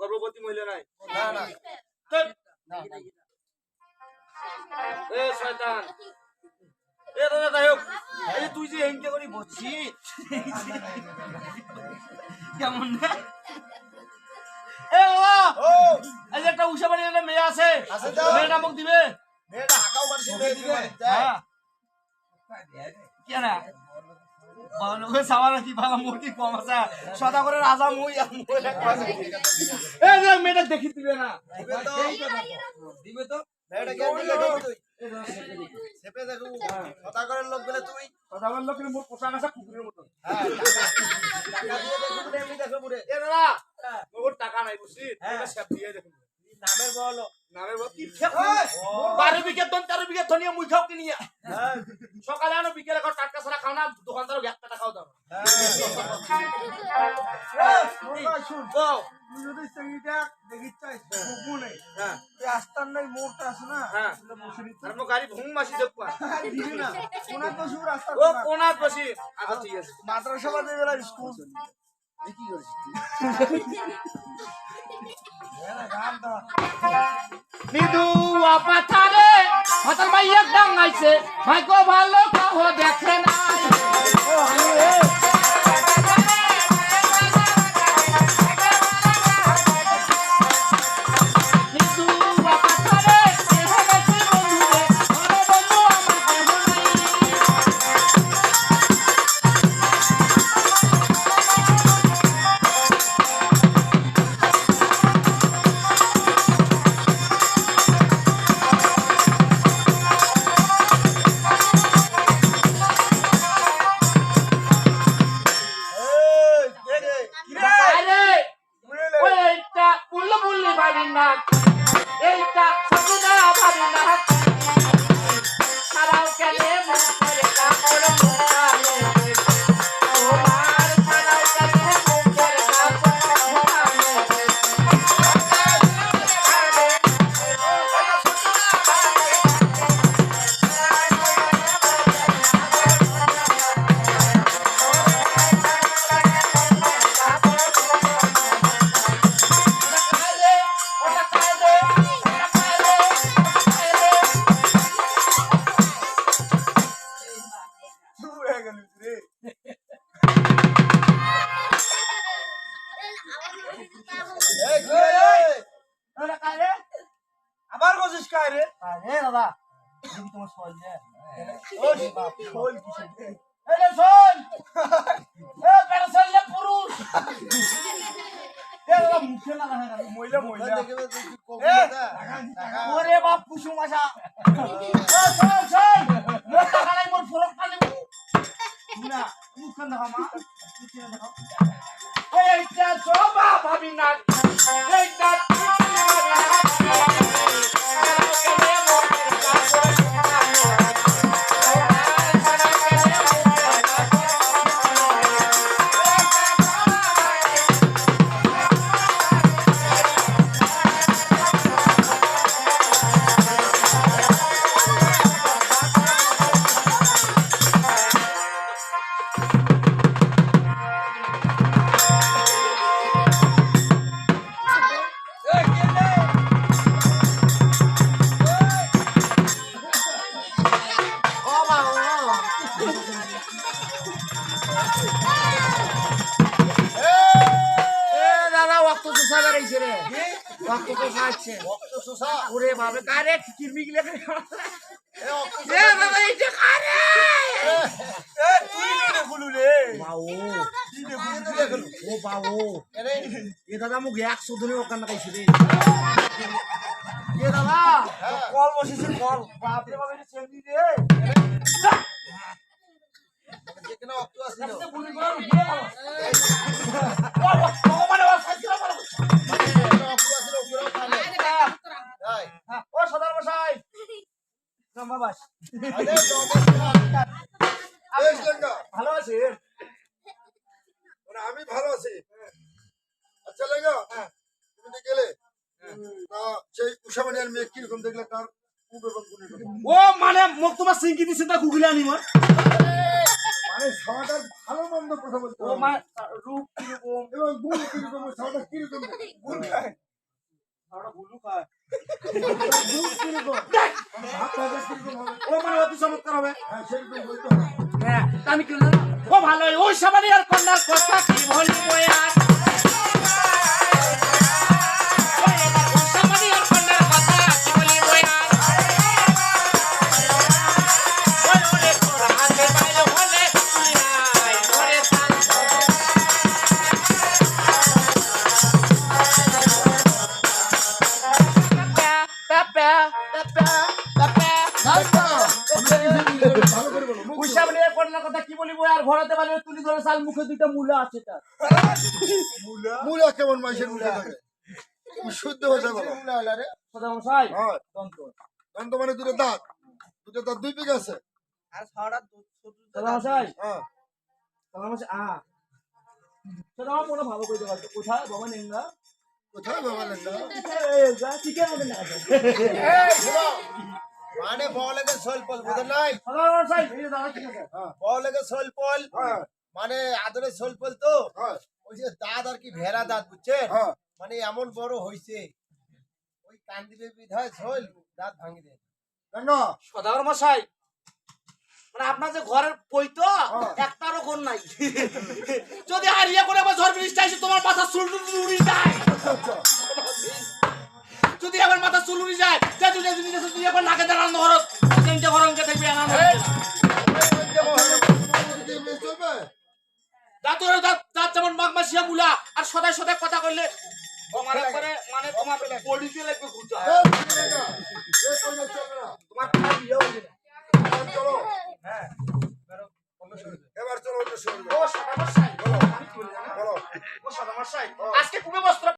গর্ভবতী মহিলা নাই? না না ধ্যাৎ, না না এ শয়তান, এ দাদা যাই হোক, এই যে তুই যে এনকে করি বলছিস কেমন না? এ বাবা, ও এই যে একটা উষা বাড়ির একটা মেয়ে আছে, আছে তো? মেয়েটা মুখ দিবে? মেয়েটা হাঁকাও মানুষ মেয়ে দিবে হ্যাঁ কেনা বলো সাবানা কি বাবা মুরগি কম আছে সদা করে রাজা মুই এই যে মেয়েটা দেখি দিবে না দিবে তো মেয়েটা কে দিবে তুই সেপে দেখো কথা করার লোক বলে তুই সদা বললো কি মোর পোশাক আছে কুকুরের মতো হ্যাঁ টাকা দিয়ে দেখো মুরে এমনি দেখো মুরে এ দাদা মোর টাকা নাই বুঝছিস এটা সব দিয়ে দেখুন নামের বলো নামের কি খেপ 12 বিঘা দন 13 বিঘা ধনিয়া মুই খাও কি নিয়া হ্যাঁ সকালে আনো বিকেলে খাও টাটকা ছাড়া খাও না দোকানদার 1 টাকা খাও দাও শুন দাও তুই যদি সঙ্গীটা দেখিস চাই গোপনে হ্যাঁ তুই আস্তান নাই মোড়টা আছে না হ্যাঁ আর মো গাড়ি ভুং মাসি দেখবা দিবি না কোনা তো শুর রাস্তা ও কোনা বসি আচ্ছা ঠিক আছে মাদ্রাসা বাদে বেলা স্কুল কি করিস নিদু আপাতারে হাতার মাইয়া ডাঙাইছে ভাইকো ভালো কাহ দেখে না নিদু আপাতারে এহে গেছে বন্ধুরে বড় বন্ধু আরে ওইটা বুল্লি বুল্লি বাড়ি না এইটা সজনা বাড়ি না সারাও কেনে মন করে কাপড় মোড়ালে তোমার সারাও কেনে মন করে কাপড় মোড়ালে আবার বসিস কায় রে আরে দাদা তুমি তোমার সল যে ও বাপ শোল কিসে এই সল এ পেড়া সল পুরুষ এ দাদা মুখে না দেখা মহিলা মহিলা দেখবে তুই কবি না ওরে বাপ কুসুম আশা চল চল মোর টাকা নাই মোর ফরক পানি না মুখখান দেখা মা মুখখান দেখা এইটা জবা ভাবি না এইটা রক্ত তো খাচ্ছে রক্ত শোষা ওরে বাবা কারে কিরমি গিলে এ রক্ত এ বাবা এইটা কারে এ তুই নে গুলু রে বাও তুই নে গুলু দেখলু ও বাও আরে এ দাদা মুখ 100 ধরে ওখান লাগাইছে রে এ দাদা কল বসেছে কল বাপ রে বাবা এটা চেঙ্গি রে যেখানে রক্ত আছে আচ্ছা গুলি কর দিয়ে ও ভগবান ও সাইকেল মারো রক্ত আছে উপরে খালে তাই ও সদর মশাই নাম্বা বাস আরে নমস্কার এই গঙ্গা ভালো আছেন ওরা আমি ভালো আছি আচ্ছা লেগা তুমি গেলে না সেই উষাবাড়ির মেয়ে কিরকম দেখলে তার ও মানে মোক তোমার সিঙ্কি দিছে তা গুগলে আনি মোর আরে সাওয়াটার ভালো মন্দ কথা বলতে ও হবে। মা রূপ কিরকম এবং গুণ কিরকম সাওয়াটা কিরকম গুণ খায় ওটা বুলু খায় গুণ কিরকম ভাত ভাজা কিরকম হবে ও মানে অতি চমৎকার হবে হ্যাঁ সেরকম বলতে হবে হ্যাঁ তা আমি কি ও ভালো ওই সবারই আর কন্যার কথা কি বলবো আর ভালো করে বলো মুখ পয়সা বলে কন্যার কথা কি বলিব আর ঘরেতে মানে তুলি ধরে চাল মুখে দুইটা মূলা আছে তার মুলা কেমন মাইসের মুখে থাকে তুমি শুদ্ধ ভাষা বলো কথা মশাই হ্যাঁ তন্ত্র দন্ত মানে দুটো দাঁত দুই পিক আছে কথা মশাই হ্যাঁ কথা মশাই সেটা আমার মনে ভালো করে দেওয়া কোথায় বাবা নেংরা কোথায় বাবা লেখা চিকেন হবে না মানে বলেগে সলপল বুঝলেন নাই কথা মশাই এই যে দাদা ঠিক আছে বলেগে সলপল হ্যাঁ মানে আদরে সলপল তো হ্যাঁ ওই যে দাঁত আর কি ভেড়া দাঁত বুঝছেন হ্যাঁ মানে এমন বড় হইছে ওই কান্দিবে বিধায় সল দাঁত ভাঙি দেয় গঙ্গা সদাগর মশাই মানে আপনার যে ঘরের বই তো একটারও ঘর নাই যদি হারিয়ে করে আবার ঝড় বৃষ্টি আসে তোমার মাথা চুল উড়ি যায় যদি আবার মাথা চুল উড়ি যায় যে দুনিয়া জিনিস আছে তুই আবার নাকে দাঁড়ানো ঘর তিনটে ঘর অঙ্কে থাকবে আনা চলবে দাঁতুরে দাঁত যেমন মাঘমাসিয়া মুলা আর সদায় সদায় কথা কইলে আমার একবারে মানে তোমার পড়িতে লাগবে ঘুরতে